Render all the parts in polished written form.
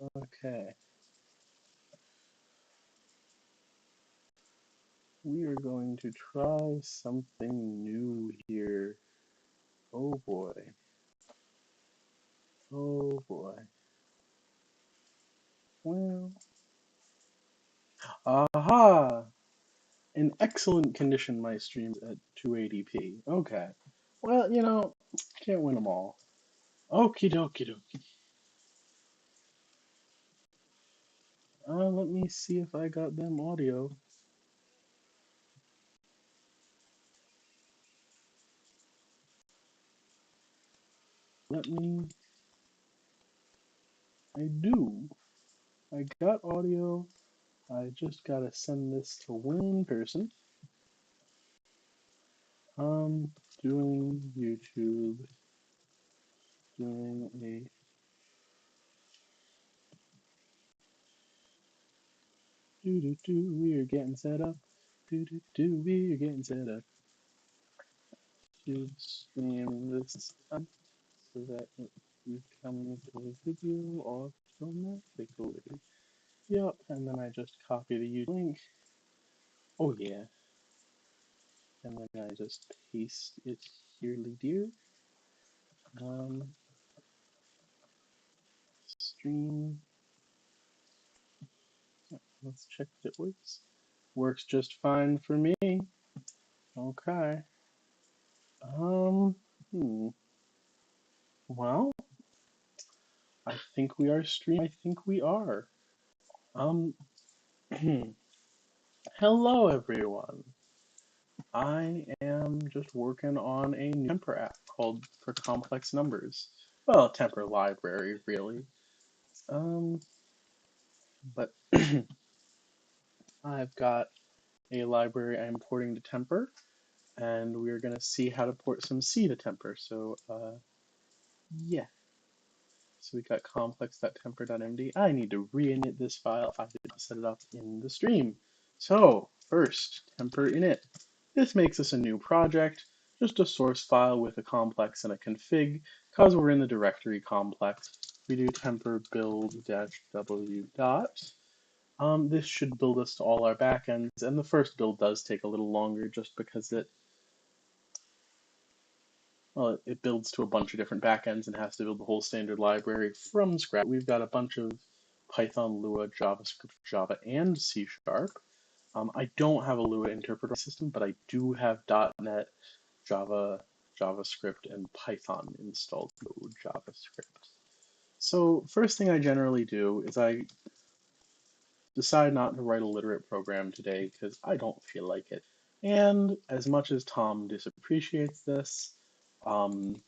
Okay. We are going to try something new here. Oh boy. Oh boy. Well, aha! In excellent condition, my stream's at 280p. Okay. Well, can't win them all. Okie dokie dokie. Let me see if I got them audio. I do. I got audio. I just gotta send this to one person. Doing YouTube, doing a we are getting set up. We are getting set up to stream this up so that it becomes a video automatically. Yep, and then I just copy the YouTube link. Oh yeah, and then I just paste it here, dear. Stream. Let's check if it works. Works just fine for me. Okay. Hmm. Well, I think we are streaming. I think we are. Um, hello everyone. I am just working on a new temper app called for complex numbers. Well, a temper library, really. Um, but I've got a library I'm porting to temper, and we're gonna see how to port some C to temper. So, yeah. So we got complex.temper.md. I need to re-init this file. I did not set it up in the stream. So first, temper init. This makes us a new project, just a source file with a complex and a config, because we're in the directory complex. We do temper build-w dot. This should build us to all our backends, and the first build does take a little longer just because it builds to a bunch of different backends and has to build the whole standard library from scratch. We've got a bunch of Python, Lua, JavaScript, Java, and C#. I don't have a Lua interpreter system, but I do have .NET, Java, JavaScript, and Python installed. JavaScript. So first thing I generally do is I decide not to write a literate program today because I don't feel like it. And as much as Tom disappreciates this, um,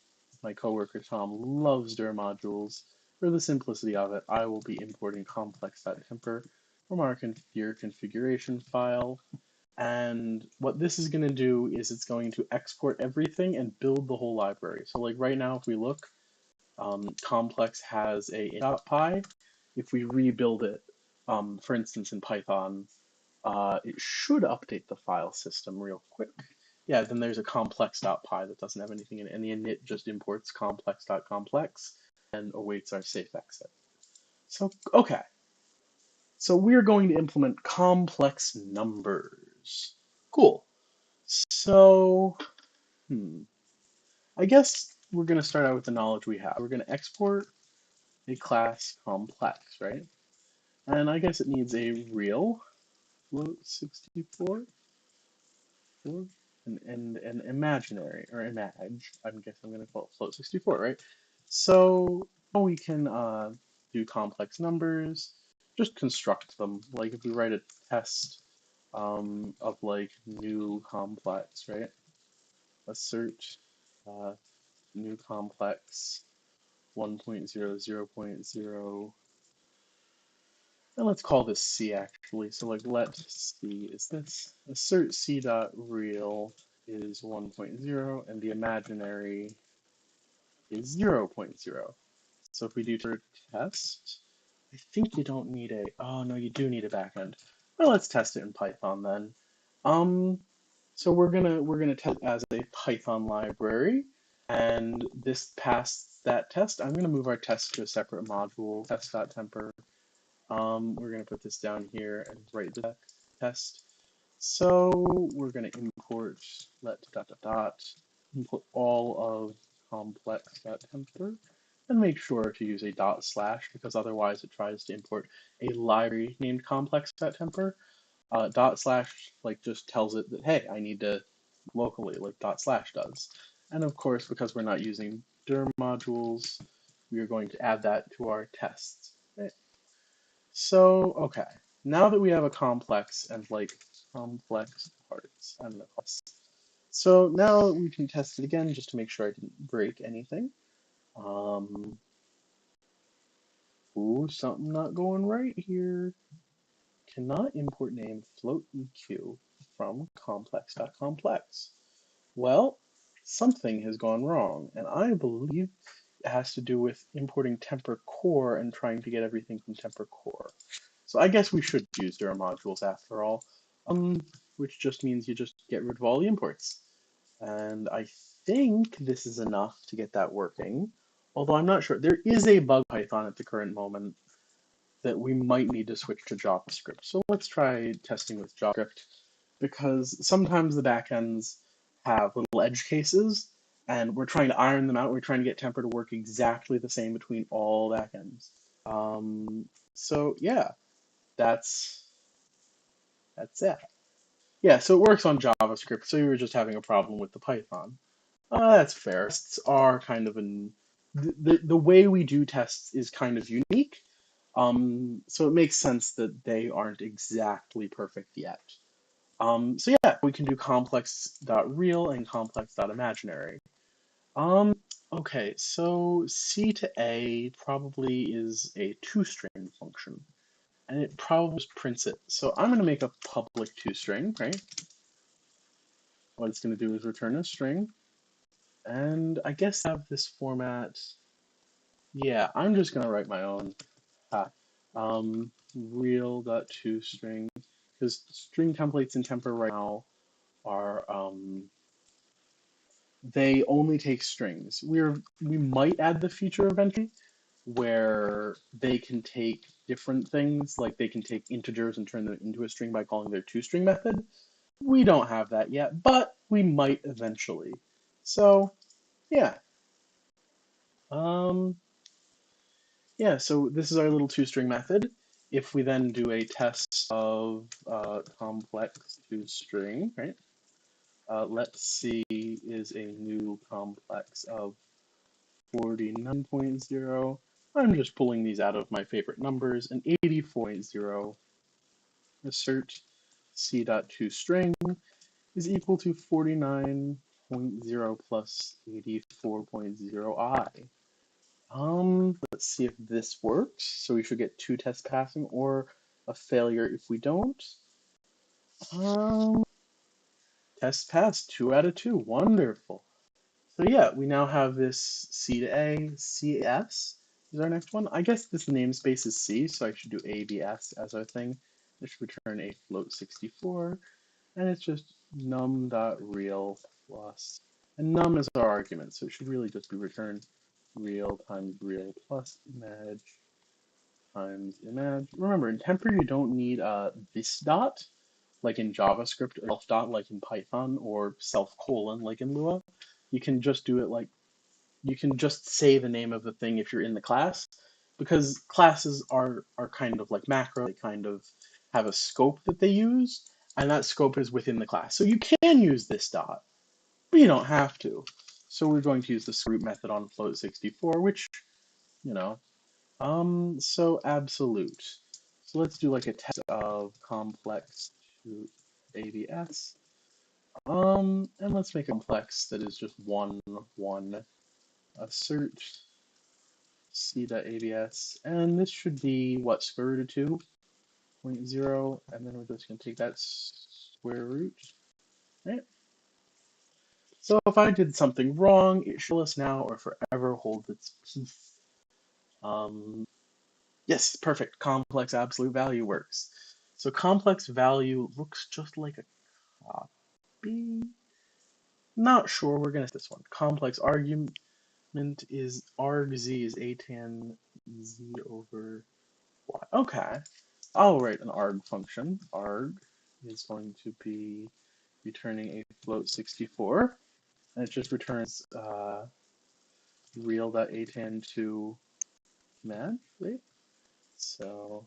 my coworker Tom loves dir modules. For the simplicity of it, I will be importing complex.temper from our configuration file. And what this is going to do is it's going to export everything and build the whole library. So like right now, if we look, complex has a .py. If we rebuild it, for instance, in Python, it should update the file system real quick. Yeah, then there's a complex.py that doesn't have anything in it, and the init just imports complex.complex and awaits our safe exit. So, okay. So we're going to implement complex numbers. Cool. So, I guess we're going to start out with the knowledge we have. We're going to export a class complex, right? And I guess it needs a real float 64 and an imaginary or imag. I guess I'm going to call it float 64, right? So we can do complex numbers, just construct them. Like if we write a test of like new complex, right? Assert new complex 1.0, 0.0. And let's call this C actually. So like let C is this. Assert C dot real is 1.0 and the imaginary is 0.0. So if we do test, I think you don't need oh no, you do need a backend. Well, let's test it in Python then. So we're gonna test as a Python library, and this passed that test. I'm gonna move our test to a separate module, test.temper. We're going to put this down here and write the test. So we're going to import let dot dot dot input all of complex.temper and make sure to use a dot slash because otherwise it tries to import a library named complex.temper. Dot slash like just tells it that, hey, I need to locally, like dot slash does. And of course, because we're not using dir modules, we are going to add that to our tests. Right? So, okay, now that we have a complex and like complex parts and the class. So now we can test it again just to make sure I didn't break anything. Ooh, something not going right here. Cannot import name float EQ from complex.complex. Well, something has gone wrong, and I believe it has to do with importing temper core and trying to get everything from temper core. So I guess we should use dir modules after all, which just means you just get rid of all the imports. And I think this is enough to get that working, although I'm not sure. There is a bug Python at the current moment that we might need to switch to JavaScript. So let's try testing with JavaScript because sometimes the backends have little edge cases and we're trying to iron them out. We're trying to get temper to work exactly the same between all backends. So yeah, that's it. Yeah, so it works on JavaScript. So you were just having a problem with the Python. That's fair. Tests are kind of the way we do tests is kind of unique. So it makes sense that they aren't exactly perfect yet. So yeah, we can do complex.real and complex.imaginary. Um, okay, so C to A probably is a toString function, and it probably just prints it. So I'm going to make a public toString, right? What it's going to do is return a string, and I guess I have this format. Yeah, I'm just going to write my own. Real.toString, because string templates in Temper right now are they only take strings. We might add the feature eventually where they can take different things, like they can take integers and turn them into a string by calling their toString method. We don't have that yet, but we might eventually. So yeah. Um, yeah, so this is our little toString method. If we then do a test of complex toString, right? Let's see is a new complex of 49.0. I'm just pulling these out of my favorite numbers. And 84.0 assert c.toString is equal to 49.0 plus 84.0i. Let's see if this works. So we should get 2 tests passing or a failure if we don't. Test pass, 2 out of 2. Wonderful. So yeah, we now have this C to A, CS is our next one. I guess this namespace is C, so I should do ABS as our thing. This should return a float 64, and it's just num.real plus, and num is our argument, so it should really just be return real times real plus image times image. Remember, in temper you don't need this dot, like in JavaScript, or self dot like in Python, or self colon like in Lua. You can just do it like, you can just say the name of the thing if you're in the class, because classes are kind of like macro. They kind of have a scope that they use, and that scope is within the class. So you can use this dot, but you don't have to. So we're going to use the root method on float64, which, you know, so absolute. So let's do like a test of complex to ABS. And let's make a complex that is just 1, 1, assert c.abs, and this should be, what, square root of 2.0, and then we're just going to take that square root, right? So if I did something wrong, it should us now or forever hold its peace. Yes, perfect. Complex absolute value works. So complex value looks just like a copy. Not sure, we're going to this one. Complex argument is argz is a tan z over Okay, I'll write an arg function. Arg is going to be returning a float 64, and it just returns real.atan to command, right? So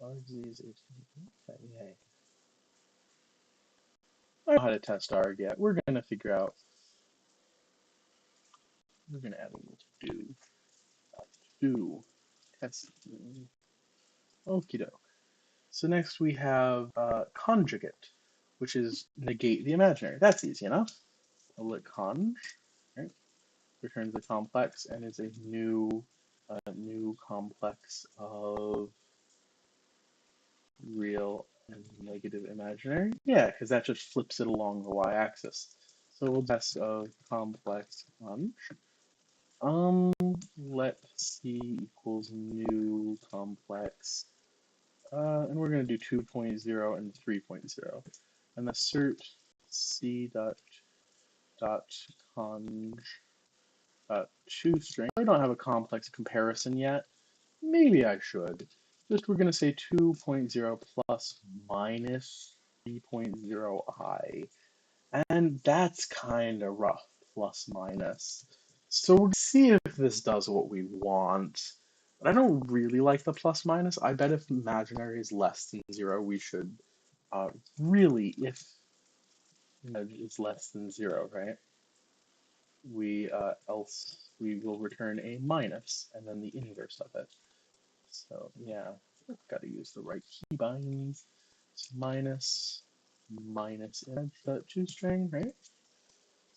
argz is 18. Okay, yay. I don't know how to test arg yet. We're gonna figure out. We're gonna add a little do test. Okie doke. So next we have conjugate, which is negate the imaginary. That's easy enough. I'll let conj, right? Returns the complex and is a new complex of real and negative imaginary. Yeah, because that just flips it along the y-axis. So we'll test of complex conj. Let C equals new complex, and we're going to do 2.0 and 3.0, and assert C dot conj dot toString. I don't have a complex comparison yet. Maybe I should. Just we're going to say 2.0 plus minus 3.0i. And that's kind of rough, plus minus. So we'll see if this does what we want. But I don't really like the plus minus. I bet if imaginary is less than 0, we should really, if it's less than 0, right? Else we will return a minus and then the inverse of it. So yeah, I've got to use the right keybinds. So minus image.toString, right?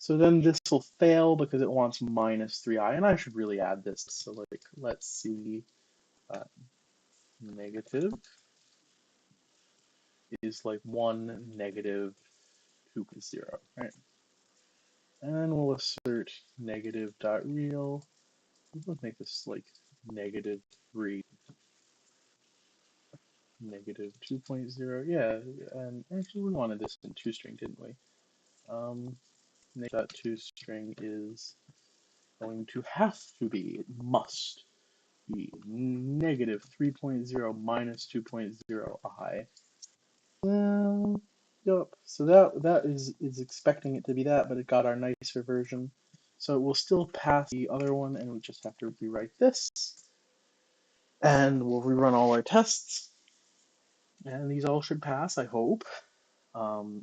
So then this will fail because it wants minus 3i, and I should really add this. So like, let's see, negative is like 1 negative 2.0, right? And we'll assert negative dot real. Let's make this like negative 3, negative 2.0. Yeah, and actually we wanted this in toString, didn't we? Negative dot toString is going to have to be, it must be negative 3.0 minus 2.0i. Yep. So that is expecting it to be that, but it got our nicer version. So it will still pass the other one, and we just have to rewrite this. And we'll rerun all our tests. And these all should pass, I hope.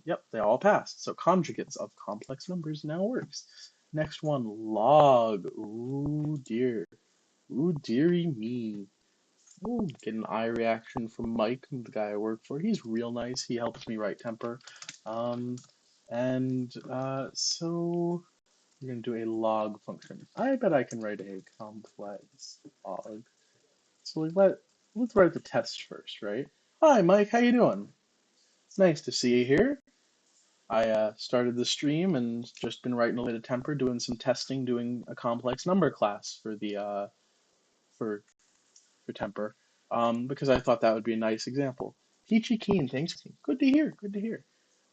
Yep, they all passed. So conjugates of complex numbers now works. Next one, log. Ooh dear. Ooh dearie me. Ooh, get an eye reaction from Mike, the guy I work for. He's real nice. He helps me write temper. So we're going to do a log function. I bet I can write a complex log. So let's write the test first, right? Hi, Mike. How you doing? It's nice to see you here. I started the stream and just been writing a little bit of temper, doing some testing, doing a complex number class for the for temper, because I thought that would be a nice example. Peachy Keen, thanks. Good to hear. Good to hear.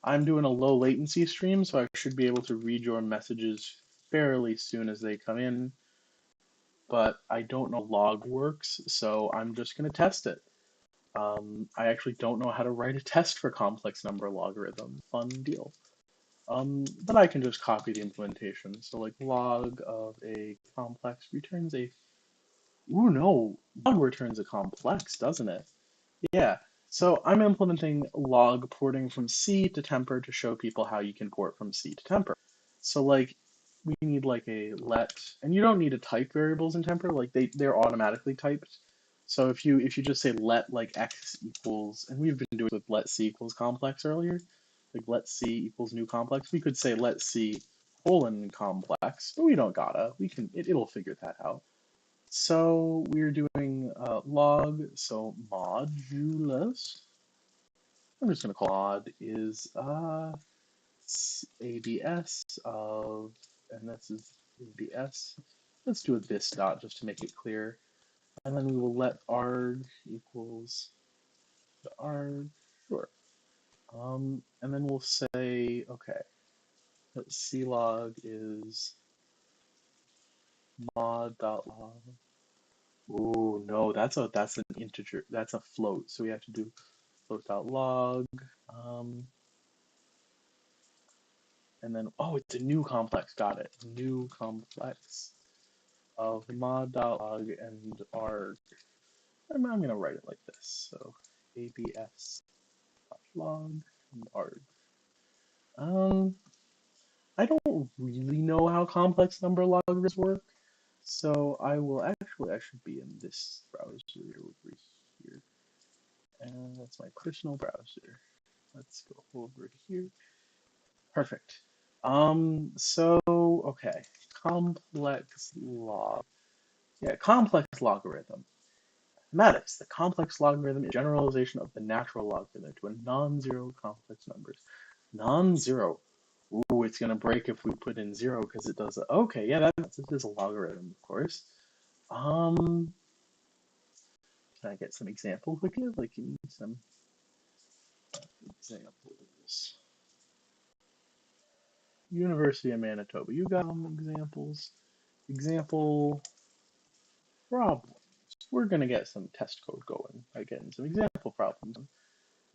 I'm doing a low latency stream, so I should be able to read your messages fairly soon as they come in. But I don't know log works, so I'm just going to test it. I actually don't know how to write a test for complex number logarithm. Fun deal. But I can just copy the implementation. So like log of a complex returns a. Ooh no, log returns a complex, doesn't it? Yeah. So I'm implementing log porting from C to temper to show people how you can port from C to temper. So like we need like a let, and you don't need to type variables in temper, like they're automatically typed. So if you just say let like x equals, and we've been doing with let C equals complex earlier, like let C equals new complex, we could say let C colon complex, but we don't gotta. We can it'll figure that out. So we're doing log, so modulus. I'm just going to call mod is ABS of, and this is ABS. Let's do a this dot just to make it clear. And then we will let arg equals the arg, sure. And then we'll say, okay, that clog is mod.log. Ooh, no, that's an integer. That's a float. So we have to do float.log. Um, and then, oh, it's a new complex. Got it. New complex of mod.log and arg. I'm going to write it like this. So abs.log and arg. I don't really know how complex number logarithms work, so I should be in this browser over here. And that's my personal browser. Let's go over here. Perfect. Okay. Complex log. Yeah, complex logarithm. Mathematics. The complex logarithm is a generalization of the natural logarithm to a non-zero complex numbers. Non-zero. Ooh, it's gonna break if we put in zero because it does. Okay, yeah, it is a logarithm, of course. Can I get some examples? Like, give me some examples. University of Manitoba. You got some examples. Example problems. We're gonna get some test code going by getting some example problems.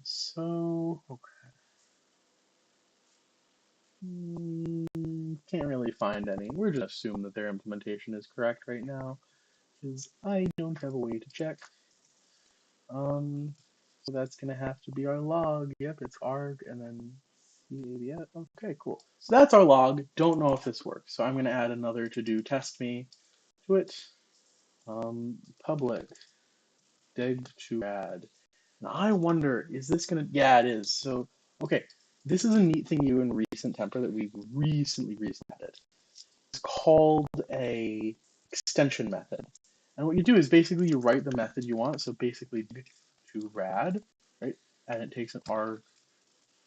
So, okay. Can't really find any. We're just assume that their implementation is correct right now, because I don't have a way to check. So that's gonna have to be our log. Yep, it's arg and then CABF. Okay, cool. So that's our log. Don't know if this works, so I'm gonna add another to do test me to it. Public deg to add. And I wonder, is this gonna? Yeah, it is. So okay, this is a neat thing you in recent temper that we recently added. It's called a extension method. And what you do is basically you write the method you want. So basically to rad, right? And it takes an arg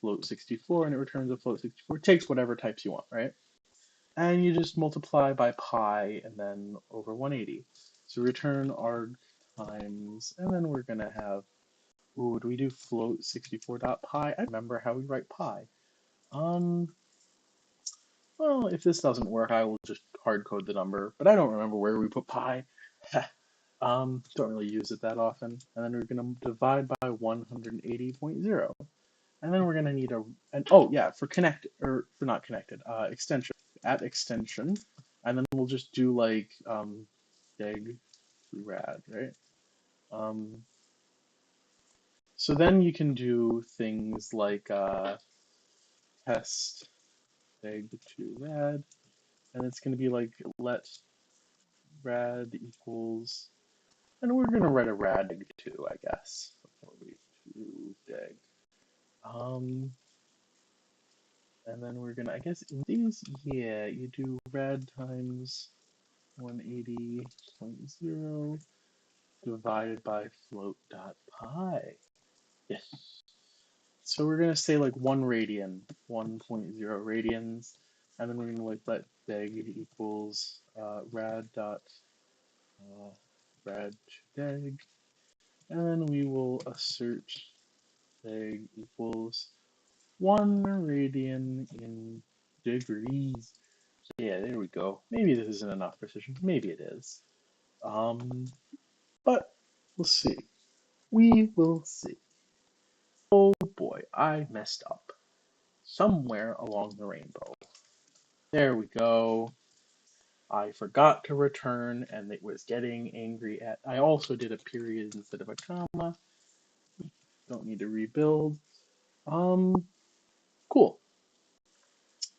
float 64 and it returns a float 64. It takes whatever types you want, right? And you just multiply by pi and then over 180. So return arg times, and then we're gonna have, ooh, do we do float 64.pi? I remember how we write pi. Um, well, if this doesn't work, I will just hard code the number, but I don't remember where we put pi. Don't really use it that often. And then we're going to divide by 180.0. And then we're going to need oh yeah, for connected, or for not connected, extension, at extension. And then we'll just do like deg rad, right? So then you can do things like test deg to rad, and it's going to be like let rad equals, and we're going to write a rad deg too, I guess, before we do deg. And then we're gonna, I guess in these, yeah, you do rad times 180.0 divided by float.pi. Yes. So we're gonna say like 1 radian, 1.0 radians, and then we're gonna like let deg equals rad dot rad deg, and then we will assert deg equals 1 radian in degrees. Yeah, there we go. Maybe this isn't enough precision. Maybe it is. But we'll see. We will see. Oh boy, I messed up. Somewhere along the rainbow. There we go. I forgot to return and it was getting angry at. I also did a period instead of a comma. Don't need to rebuild. Cool.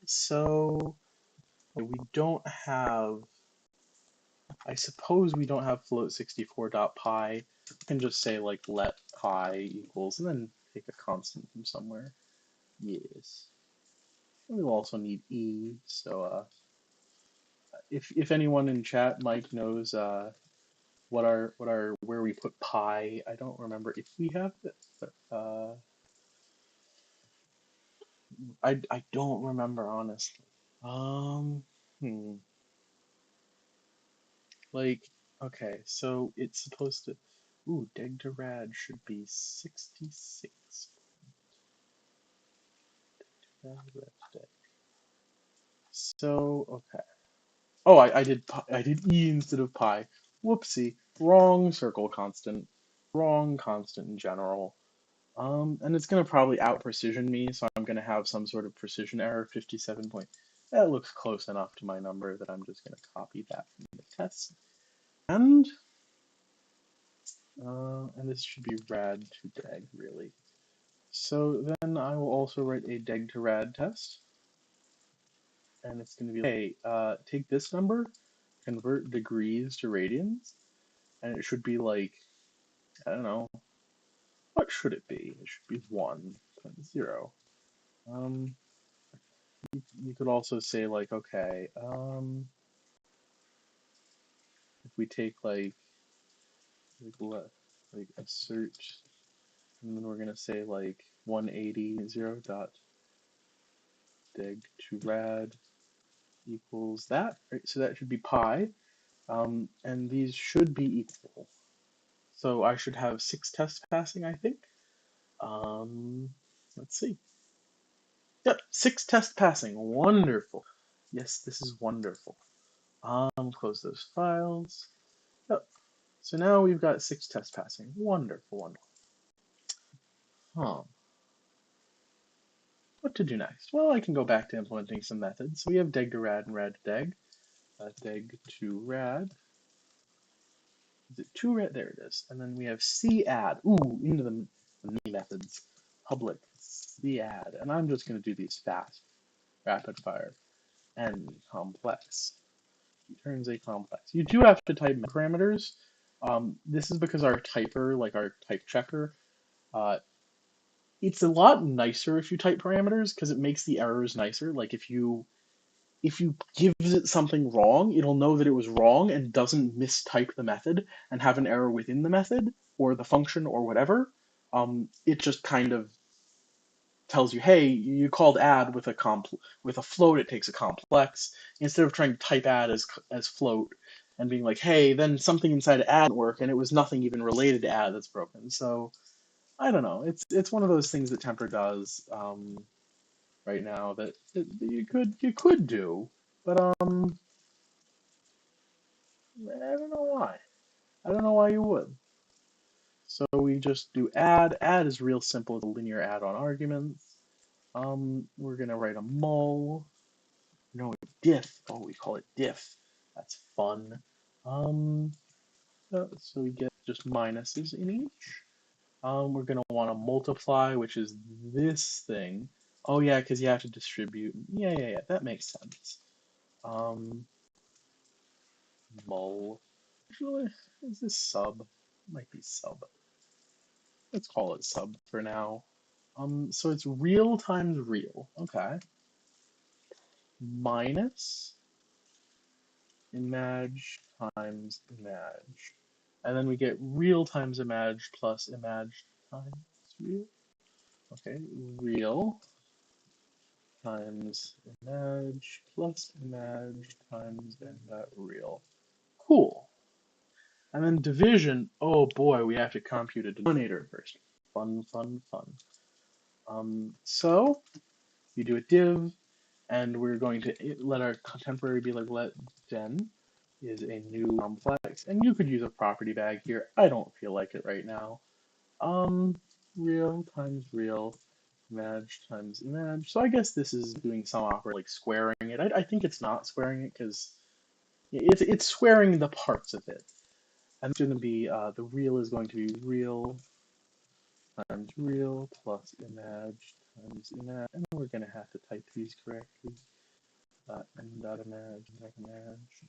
So we don't have, I suppose we don't have float64.pi. We can just say like let pi equals and then take a constant from somewhere. Yes. We'll also need e. So if anyone in chat, Mike, knows where we put pi, I don't remember if we have it. I don't remember honestly. Hmm. Like, okay, so it's supposed to. Ooh, deg to rad should be 66. So, okay. Oh, I did e instead of pi. Whoopsie. wrong circle constant, wrong constant in general. And it's going to probably out precision me, so I'm going to have some sort of precision error, 57 point. That looks close enough to my number that I'm just going to copy that from the test. And this should be rad to deg, really. So then I will also write a deg to rad test. And it's going to be, hey, take this number, convert degrees to radians, and it should be like, I don't know, what should it be? It should be 1.0. You could also say like, okay, if we take like assert, and then we're gonna say like 180 dot deg to rad equals that, right? So that should be pi, and these should be equal. So I should have 6 tests passing, I think. Let's see. Yep, 6 tests passing. Wonderful. Yes, this is wonderful. Close those files. Yep. So now we've got 6 tests passing. Wonderful, wonderful. Huh. What to do next? Well, I can go back to implementing some methods. So we have deg to rad and rad to deg. Deg to rad. Is it to rad? There it is. And then we have cadd. Ooh, into the me methods. Public cadd. And I'm just going to do these fast, rapid fire, and complex. Returns a complex. You do have to type parameters. This is because our typer, like our type checker, it's a lot nicer if you type parameters because it makes the errors nicer. Like if you give it something wrong, it'll know that it was wrong and doesn't mistype the method and have an error within the method or the function or whatever. It just kind of tells you, hey, you called add with a float, it takes a complex, instead of trying to type add as float and being like, hey, then something inside add didn't work and it was nothing even related to add that's broken. So I don't know. It's one of those things that Temper does right now that you could do, but I don't know why. I don't know why you would. So we just do add. Add is real simple. It's a linear add on arguments. We're gonna write a mul. No, diff. Oh, we call it diff. That's fun. So we get just minuses in each. We're going to want to multiply, which is this thing. Oh, yeah, because you have to distribute. Yeah, that makes sense. Mul. Actually, is this sub? It might be sub. Let's call it sub for now. So it's real times real. Okay. Minus image times image. And then we get real times image plus image times real. Okay, real times image plus image times and that real. Cool. And then division, oh boy, we have to compute a denominator first. Fun, fun, fun. So you do a div, and we're going to let our contemporary be like let den is a new complex, and you could use a property bag here. I don't feel like it right now. Real times real, image times image. So I guess this is doing some operator like squaring it. I think it's not squaring it because it's squaring the parts of it. And it's going to be the real is going to be real times real plus image times image, and we're going to have to type these correctly. N.image, image.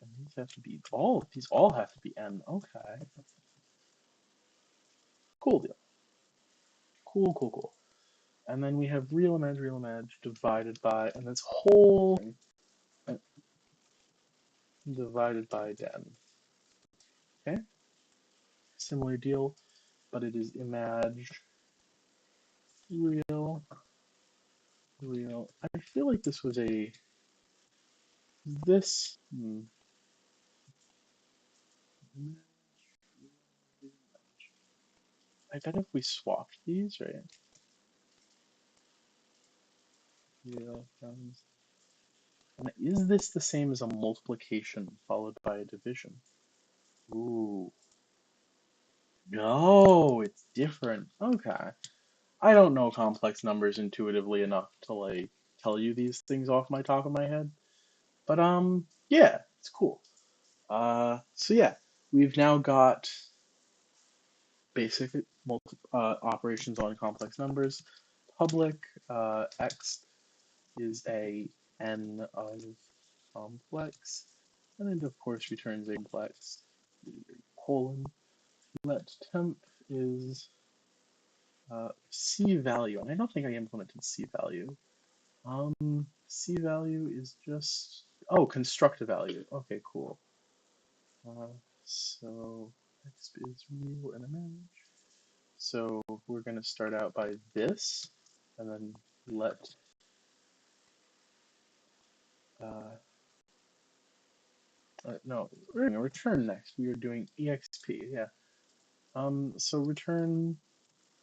And these have to be these all have to be n. Okay. Cool deal. Cool. And then we have real image divided by, and this whole thing divided by den. Okay? Similar deal, but it is image real. I feel like this was this. I bet if we swapped these, right? Real times And is this the same as a multiplication followed by a division? Ooh, no, it's different. Okay. I don't know complex numbers intuitively enough to like tell you these things off my top of my head. But yeah, it's cool. So yeah, we've now got basic operations on complex numbers. Public x is a n of complex, and it of course returns a complex colon. Let temp is c value, and I don't think I implemented c value. C value is just, oh, construct a value. Okay, cool. So x is real and image. So we're going to start out by this, and then let no, we're going to return next. We are doing exp, yeah. So return,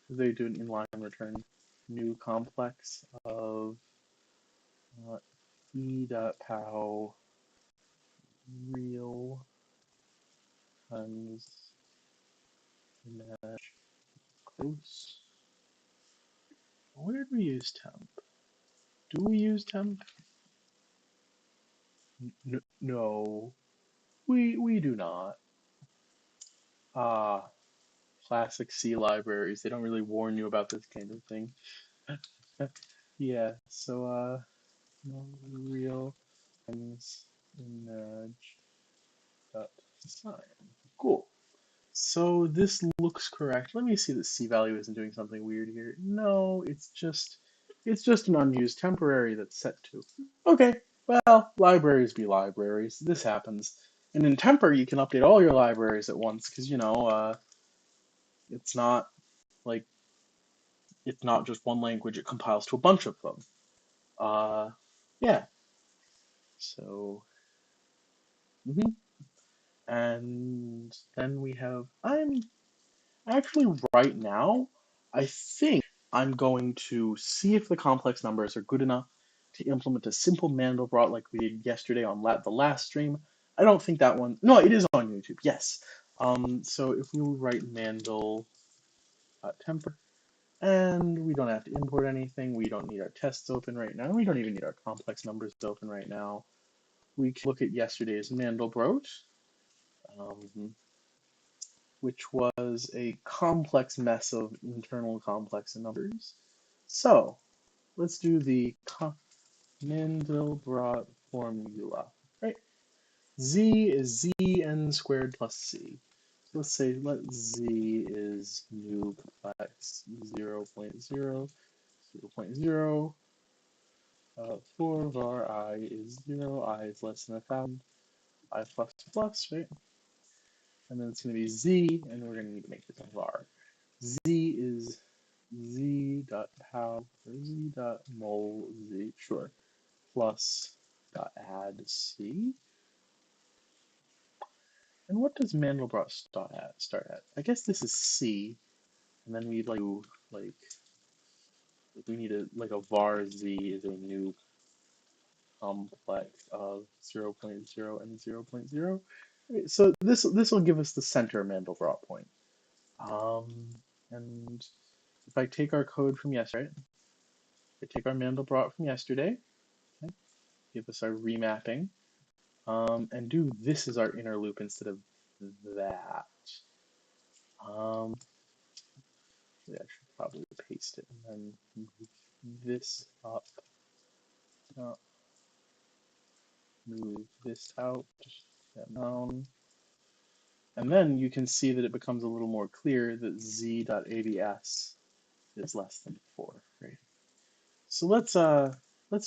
they do an inline return, new complex of e.pow real times image close. Where do we use temp? Do we use temp? No, we do not. Ah, classic C libraries. They don't really warn you about this kind of thing. Yeah, so no real times image dot sign. Cool. So this looks correct. Let me see that C value isn't doing something weird here. No, it's just an unused temporary that's set to. Okay, well, libraries be libraries. This happens. And in temper, you can update all your libraries at once because it's not like it's not just one language. It compiles to a bunch of them. Uh, yeah. So, mhm. And then we have. I'm actually right now. I think I'm going to see if the complex numbers are good enough to implement a simple Mandelbrot like we did yesterday on the last stream. I don't think that one. No, it is on YouTube. Yes. So if we write Mandel temper, and we don't have to import anything. We don't need our tests open right now. We don't even need our complex numbers open right now. We can look at yesterday's Mandelbrot, um, which was a complex mess of internal complex numbers. So let's do the Mandelbrot formula, right? Z is zn squared plus c. So let's say let z is new complex 0, 0.0, 0.0. For var I is 0, I is less than 1,000, I plus plus, right? And then it's going to be z, and we're going to need to make this a var. Z is z dot pow, or z dot mol z, sure, plus dot add c. And what does Mandelbrot start at? I guess this is c, and then we like we need a var z is a new complex of 0.0 and 0.0. So this will give us the center Mandelbrot point. And if I take our code from yesterday, I take our Mandelbrot from yesterday, okay, give us our remapping, and do this as our inner loop instead of that. I should probably paste it and then move this up, move this out, down. And then you can see that it becomes a little more clear that z.abs is less than 4, right? So let's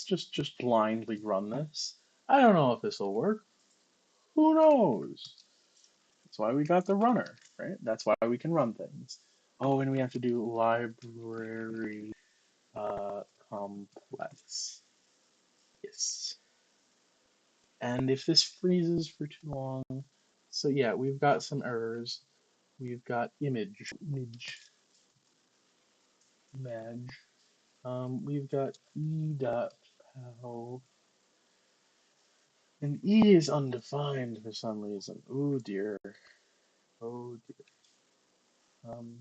just blindly run this. I don't know if this will work. Who knows? That's why we got the runner, right? That's why we can run things. Oh, and we have to do library complex. Yes. And if this freezes for too long, so yeah, we've got some errors. We've got image. We've got e.pow And E is undefined for some reason. Oh dear. Oh dear. Um,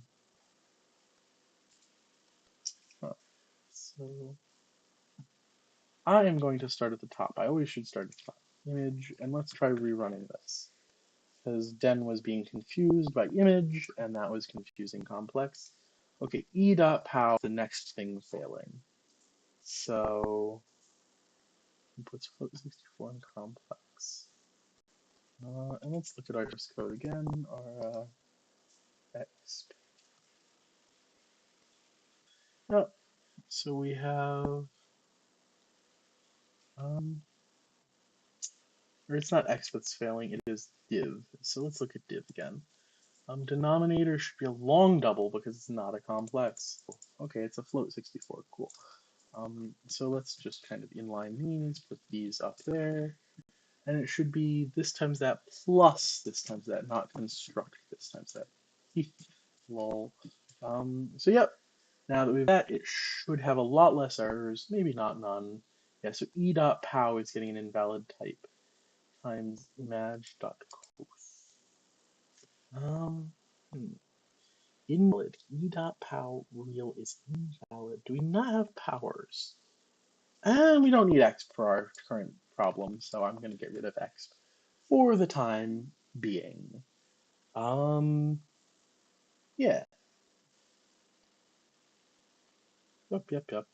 huh. So I am going to start at the top. I always should start at the top. Image, and let's try rerunning this. Because Den was being confused by image, and that was confusing complex. Okay, e.pow, the next thing failing. So, inputs float 64 in complex. And let's look at our code again, our X. Oh, so we have, or it's not X that's failing, it is div. So let's look at div again. Denominator should be a long double because it's not a complex. Okay, it's a float 64, cool. So let's just kind of inline these, put these up there, and it should be this times that plus this times that, not construct this times that. Lol. So yep, now that we've that, it should have a lot less errors, maybe not none. Yeah, so e.pow is getting an invalid type times imag.close. Um, hmm. Invalid. E.pow real is invalid. Do we not have powers? And we don't need exp for our current problem, so I'm going to get rid of exp for the time being. Yeah. Yep.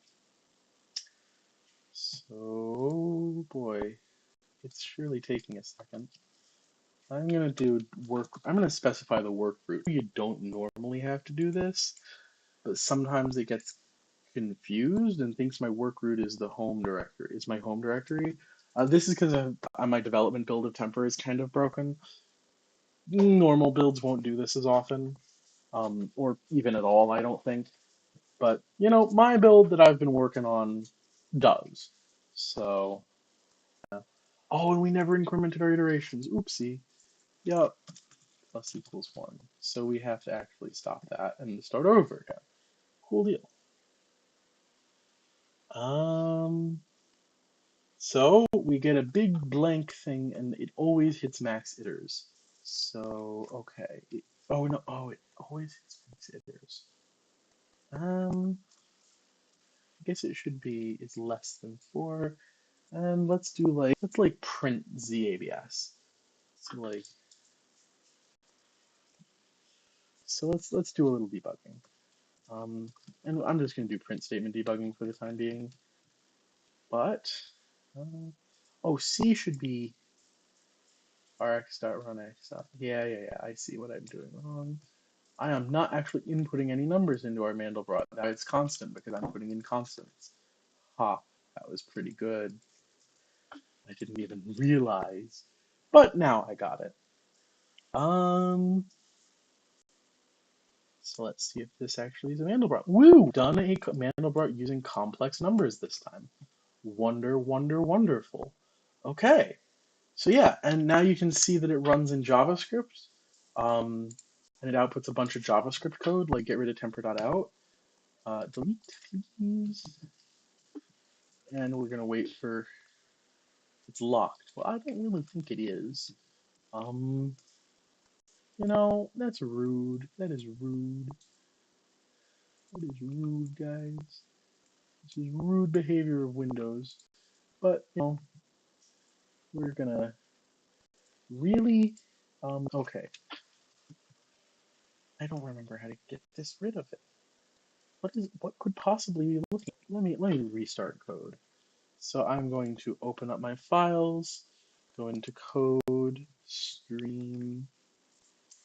So, boy, it's surely taking a second. I'm going to do work. I'm going to specify the work root. You don't normally have to do this, but sometimes it gets confused and thinks my work root is the home directory. Is my home directory? This is because my development build of temper is kind of broken. Normal builds won't do this as often, or even at all, I don't think. But my build that I've been working on does. So, oh, and we never incremented our iterations. Oopsie. Yep. Plus equals 1. So we have to actually stop that and start over again. Cool deal. So we get a big blank thing and it always hits max iters. So, okay. Oh no, it always hits max iters. I guess it should be is less than 4. And let's print ZABS. So let's do a little debugging. And I'm just going to do print statement debugging for the time being. But, C should be rx.runx. Yeah, I see what I'm doing wrong. I am not actually inputting any numbers into our Mandelbrot. Now it's constant because I'm putting in constants. Ha, that was pretty good. I didn't even realize. But now I got it. So let's see if this actually is a Mandelbrot. Woo! Done a Mandelbrot using complex numbers this time. Wonderful. Okay. So yeah, and now you can see that it runs in JavaScript. And it outputs a bunch of JavaScript code, like get rid of temper.out. Delete these. And we're going to wait for it's locked. Well, I don't really think it is. That's rude. That is rude. That is rude, guys. This is rude behavior of Windows. But, we're gonna really, okay. I don't remember how to get this rid of it. What could possibly be looking? Let me restart code. So I'm going to open up my files, go into code, stream,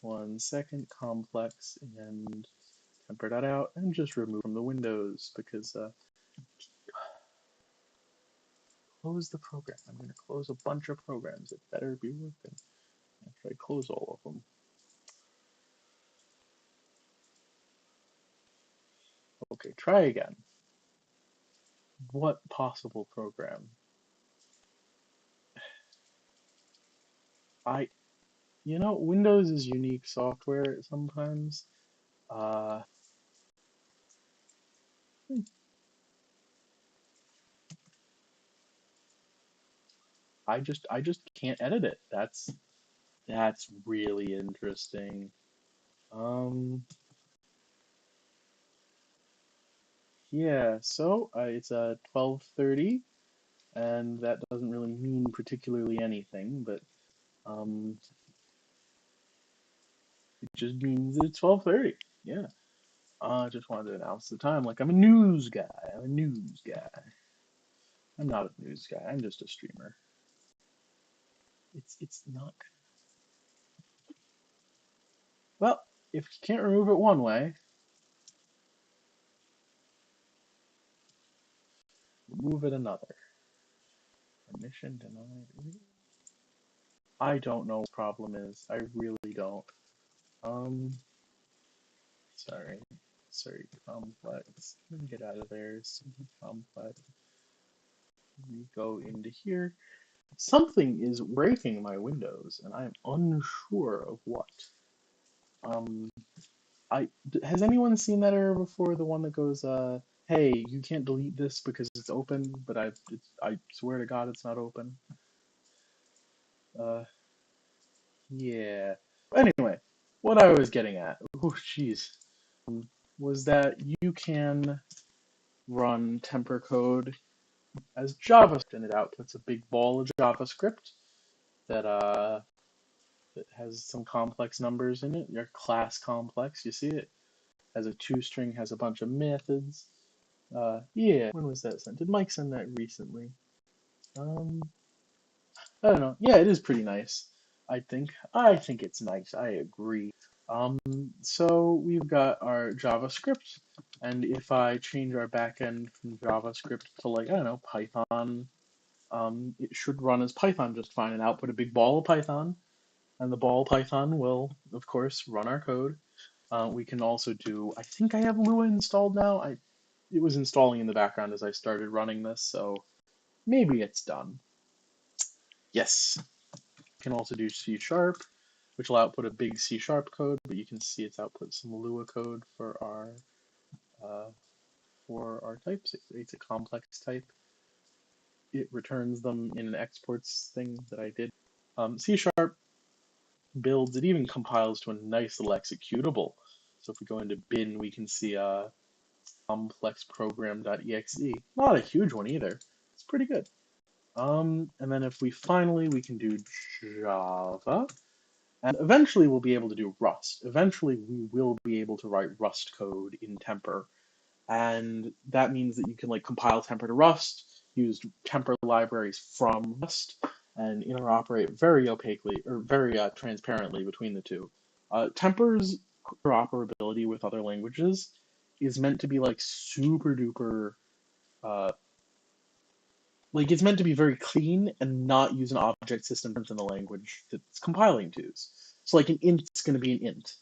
1 second, complex, and temper that out, and just remove from the windows because close the program. I'm going to close a bunch of programs. It better be working. After I close all of them. Okay, try again. What possible program? Windows is unique software sometimes. Uh, I just can't edit it. That's really interesting. Um, yeah, so it's 12:30, and that doesn't really mean particularly anything, but um, it just means that it's 12:30. Yeah. I just wanted to announce the time, like I'm a news guy. I'm a news guy. I'm not a news guy. I'm just a streamer. It's not well. If you can't remove it one way, remove it another. Permission denied. I don't know what the problem is. I really don't. Um, sorry. Sorry, complex. Let me get out of there. Complex. We go into here. Something is breaking my windows, and I'm unsure of what. Um, has anyone seen that error before? The one that goes, "Hey, you can't delete this because it's open," but I swear to God, it's not open. Uh, yeah. Anyway, what I was getting at, oh, jeez, was that you can run temper code as JavaScript, and it outputs a big ball of JavaScript that that has some complex numbers in it. Your class complex, you see it has a toString, has a bunch of methods. Yeah, when was that sent? Did Mike send that recently? Um, I don't know. Yeah, it is pretty nice. I think. I think it's nice. I agree. Um, so we've got our JavaScript, and if I change our backend from JavaScript to like, I don't know, Python, it should run as Python just fine and output a big ball of Python, and the ball Python will, of course, run our code. We can also do, I think I have Lua installed now. It was installing in the background as I started running this, so maybe it's done. Yes. We can also do C sharp, which will output a big C sharp code, but you can see it's output some Lua code uh, for our types. It creates a complex type. It returns them in an exports thing that I did. C sharp builds, it even compiles to a nice little executable. So if we go into bin, we can see complexprogram.exe. Not a huge one either. It's pretty good. And then if we can do Java, and eventually we'll be able to do Rust. Eventually we will be able to write Rust code in Temper, and that means that you can like compile Temper to Rust, use Temper libraries from Rust, and interoperate very opaquely or very transparently between the two. Temper's interoperability with other languages is meant to be like super duper uh, like it's meant to be very clean and not use an object system in the language that it's compiling to. So like an int is going to be an int.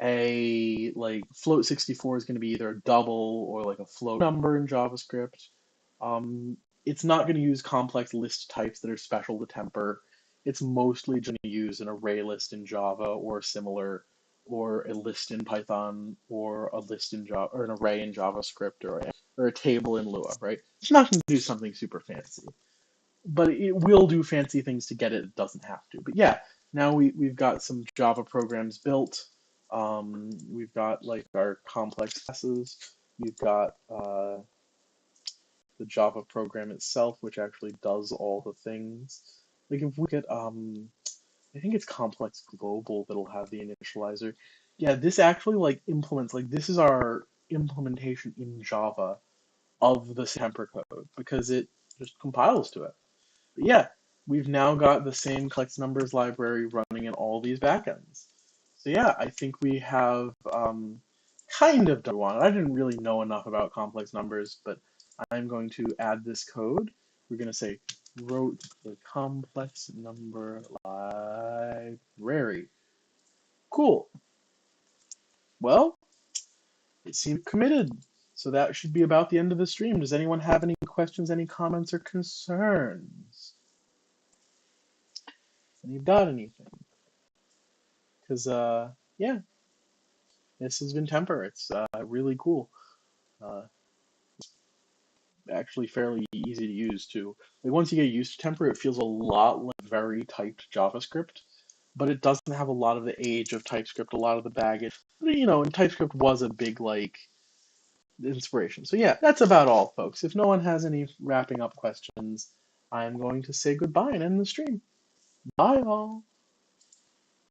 A like float 64 is going to be either a double or like a float number in JavaScript. Um, it's not going to use complex list types that are special to temper. It's mostly going to use an array list in Java or similar, or a list in Python, or a list in Java, or an array in JavaScript, or a table in Lua, right? It's not going to do something super fancy, but it will do fancy things to get it. It doesn't have to. But yeah, now we've got some Java programs built. We've got like our complex classes. We've got the Java program itself, which actually does all the things. Like if we get, I think it's complex global that'll have the initializer. Yeah, this actually like implements, like this is our implementation in Java of the temper code because it just compiles to it. But yeah, we've now got the same complex numbers library running in all these backends. So yeah, I think we have kind of done one. I didn't really know enough about complex numbers, but I'm going to add this code. We're going to say wrote the complex number library. Cool. Well, it seems committed. So that should be about the end of the stream. Does anyone have any questions, any comments, or concerns? And you've got anything? Because, yeah, this has been Temper. It's really cool. Uh, actually fairly easy to use too. Like once you get used to temper, it feels a lot like very typed JavaScript, but it doesn't have a lot of the age of TypeScript, a lot of the baggage. But, and TypeScript was a big like inspiration. So yeah, that's about all, folks. If no one has any wrapping up questions, I'm going to say goodbye and end the stream. Bye all.